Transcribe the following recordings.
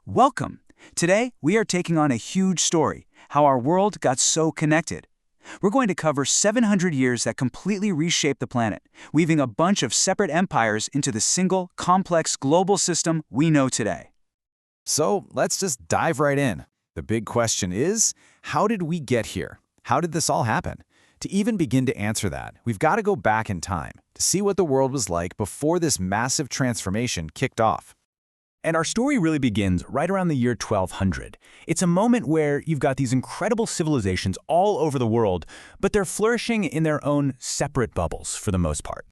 Welcome! Today, we are taking on a huge story, how our world got so connected. We're going to cover 700 years that completely reshaped the planet, weaving a bunch of separate empires into the single, complex global system we know today. So let's just dive right in. The big question is, how did we get here? How did this all happen? To even begin to answer that, we've got to go back in time to see what the world was like before this massive transformation kicked off. And our story really begins right around the year 1200. It's a moment where you've got these incredible civilizations all over the world, but they're flourishing in their own separate bubbles for the most part.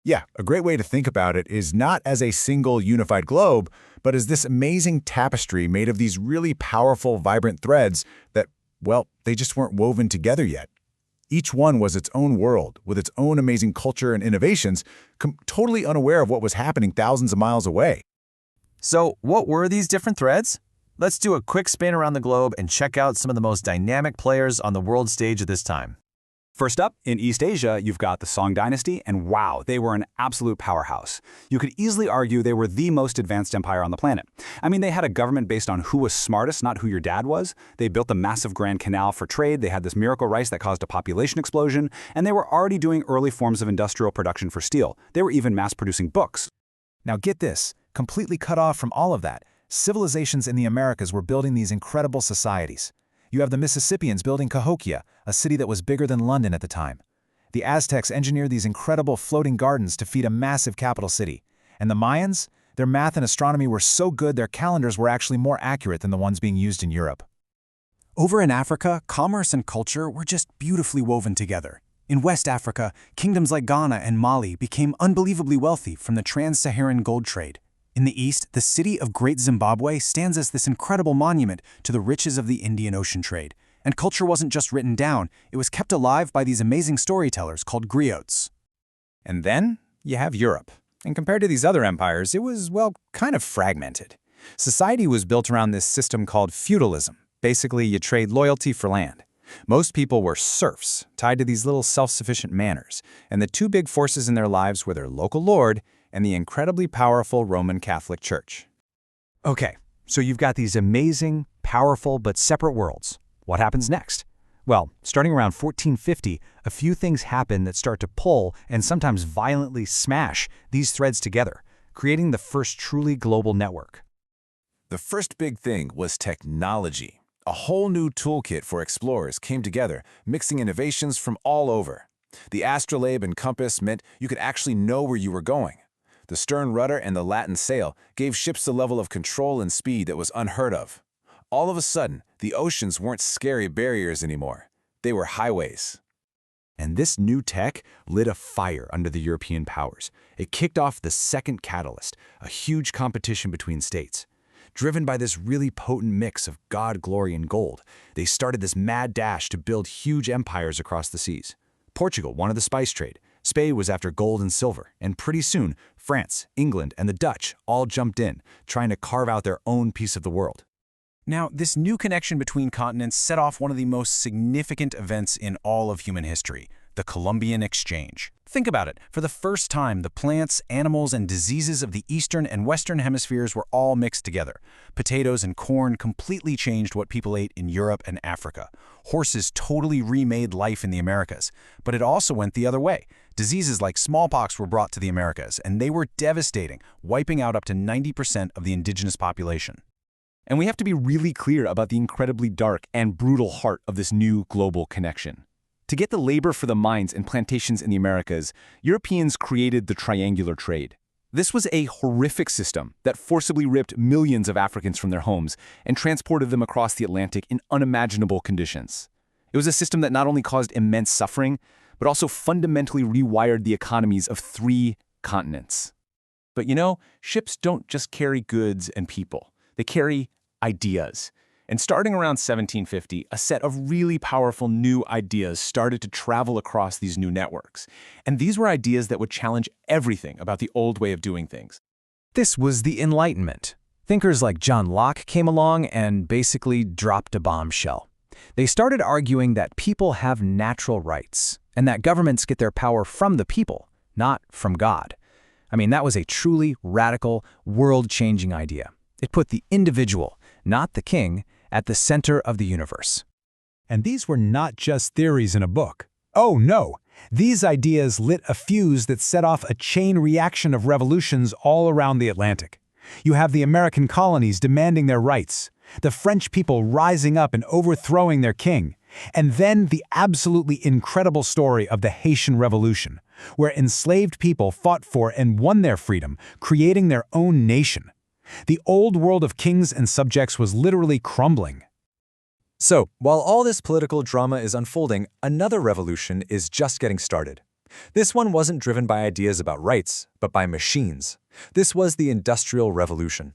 Yeah, a great way to think about it is not as a single unified globe, but as this amazing tapestry made of these really powerful, vibrant threads that, well, they just weren't woven together yet. Each one was its own world, with its own amazing culture and innovations, totally unaware of what was happening thousands of miles away. So what were these different threads? Let's do a quick spin around the globe and check out some of the most dynamic players on the world stage at this time. First up, in East Asia, you've got the Song Dynasty, and wow, they were an absolute powerhouse. You could easily argue they were the most advanced empire on the planet. I mean, they had a government based on who was smartest, not who your dad was. They built the massive Grand Canal for trade, they had this miracle rice that caused a population explosion, and they were already doing early forms of industrial production for steel. They were even mass-producing books. Now get this, completely cut off from all of that, civilizations in the Americas were building these incredible societies. You have the Mississippians building Cahokia, a city that was bigger than London at the time. The Aztecs engineered these incredible floating gardens to feed a massive capital city. And the Mayans? Their math and astronomy were so good their calendars were actually more accurate than the ones being used in Europe. Over in Africa, commerce and culture were just beautifully woven together. In West Africa, kingdoms like Ghana and Mali became unbelievably wealthy from the trans-Saharan gold trade. In the East, the city of Great Zimbabwe stands as this incredible monument to the riches of the Indian Ocean trade. And culture wasn't just written down, it was kept alive by these amazing storytellers called griots. And then you have Europe. And compared to these other empires, it was, well, kind of fragmented. Society was built around this system called feudalism. Basically, you trade loyalty for land. Most people were serfs, tied to these little self-sufficient manors, and the two big forces in their lives were their local lord and the incredibly powerful Roman Catholic Church. Okay, so you've got these amazing, powerful, but separate worlds. What happens next? Well, starting around 1450, a few things happen that start to pull and sometimes violently smash these threads together, creating the first truly global network. The first big thing was technology. A whole new toolkit for explorers came together, mixing innovations from all over. The astrolabe and compass meant you could actually know where you were going. The stern rudder and the Latin sail gave ships the level of control and speed that was unheard of. All of a sudden, the oceans weren't scary barriers anymore. They were highways. And this new tech lit a fire under the European powers. It kicked off the second catalyst, a huge competition between states. Driven by this really potent mix of God, glory, and gold, they started this mad dash to build huge empires across the seas. Portugal wanted the spice trade. Spain was after gold and silver, and pretty soon, France, England, and the Dutch all jumped in, trying to carve out their own piece of the world. Now, this new connection between continents set off one of the most significant events in all of human history, the Columbian Exchange. Think about it. For the first time, the plants, animals, and diseases of the Eastern and Western hemispheres were all mixed together. Potatoes and corn completely changed what people ate in Europe and Africa. Horses totally remade life in the Americas. But it also went the other way. Diseases like smallpox were brought to the Americas, and they were devastating, wiping out up to 90% of the indigenous population. And we have to be really clear about the incredibly dark and brutal heart of this new global connection. To get the labor for the mines and plantations in the Americas, Europeans created the triangular trade. This was a horrific system that forcibly ripped millions of Africans from their homes and transported them across the Atlantic in unimaginable conditions. It was a system that not only caused immense suffering, but also fundamentally rewired the economies of 3 continents. But you know, ships don't just carry goods and people. They carry ideas. And starting around 1750, a set of really powerful new ideas started to travel across these new networks. And these were ideas that would challenge everything about the old way of doing things. This was the Enlightenment. Thinkers like John Locke came along and basically dropped a bombshell. They started arguing that people have natural rights, and that governments get their power from the people, not from God. I mean, that was a truly radical, world-changing idea. It put the individual, not the king, at the center of the universe. And these were not just theories in a book. Oh no! These ideas lit a fuse that set off a chain reaction of revolutions all around the Atlantic. You have the American colonies demanding their rights, the French people rising up and overthrowing their king, and then the absolutely incredible story of the Haitian Revolution, where enslaved people fought for and won their freedom, creating their own nation. The old world of kings and subjects was literally crumbling. So, while all this political drama is unfolding, another revolution is just getting started. This one wasn't driven by ideas about rights, but by machines. This was the Industrial Revolution.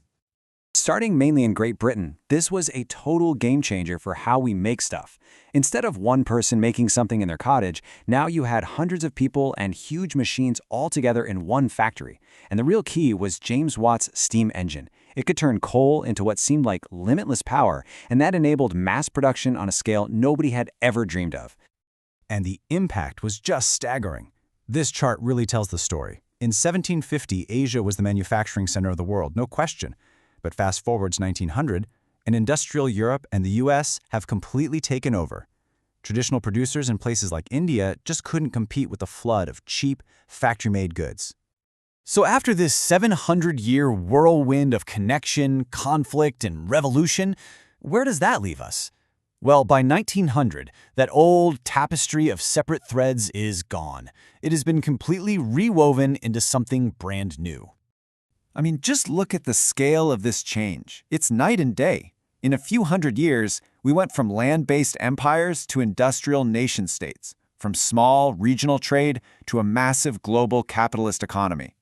Starting mainly in Great Britain, this was a total game changer for how we make stuff. Instead of one person making something in their cottage, now you had hundreds of people and huge machines all together in one factory. And the real key was James Watt's steam engine. It could turn coal into what seemed like limitless power, and that enabled mass production on a scale nobody had ever dreamed of. And the impact was just staggering. This chart really tells the story. In 1750, Asia was the manufacturing center of the world, no question. But fast forward to 1900, and industrial Europe and the US have completely taken over. Traditional producers in places like India just couldn't compete with the flood of cheap, factory-made goods. So after this 700-year whirlwind of connection, conflict, and revolution, where does that leave us? Well, by 1900, that old tapestry of separate threads is gone. It has been completely rewoven into something brand new. I mean, just look at the scale of this change. It's night and day. In a few hundred years, we went from land-based empires to industrial nation-states, from small, regional trade to a massive global capitalist economy.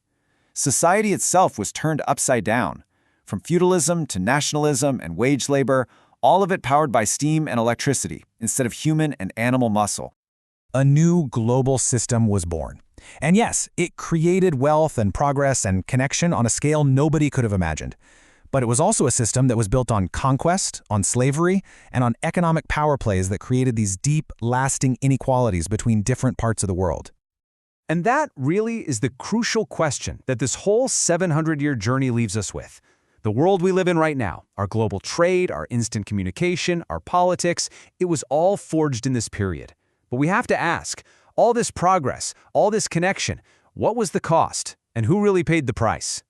Society itself was turned upside down, from feudalism to nationalism and wage labor, all of it powered by steam and electricity instead of human and animal muscle. A new global system was born. And yes, it created wealth and progress and connection on a scale nobody could have imagined. But it was also a system that was built on conquest, on slavery, and on economic power plays that created these deep, lasting inequalities between different parts of the world. And that really is the crucial question that this whole 700-year journey leaves us with. The world we live in right now, our global trade, our instant communication, our politics, it was all forged in this period. But we have to ask, all this progress, all this connection, what was the cost, and who really paid the price?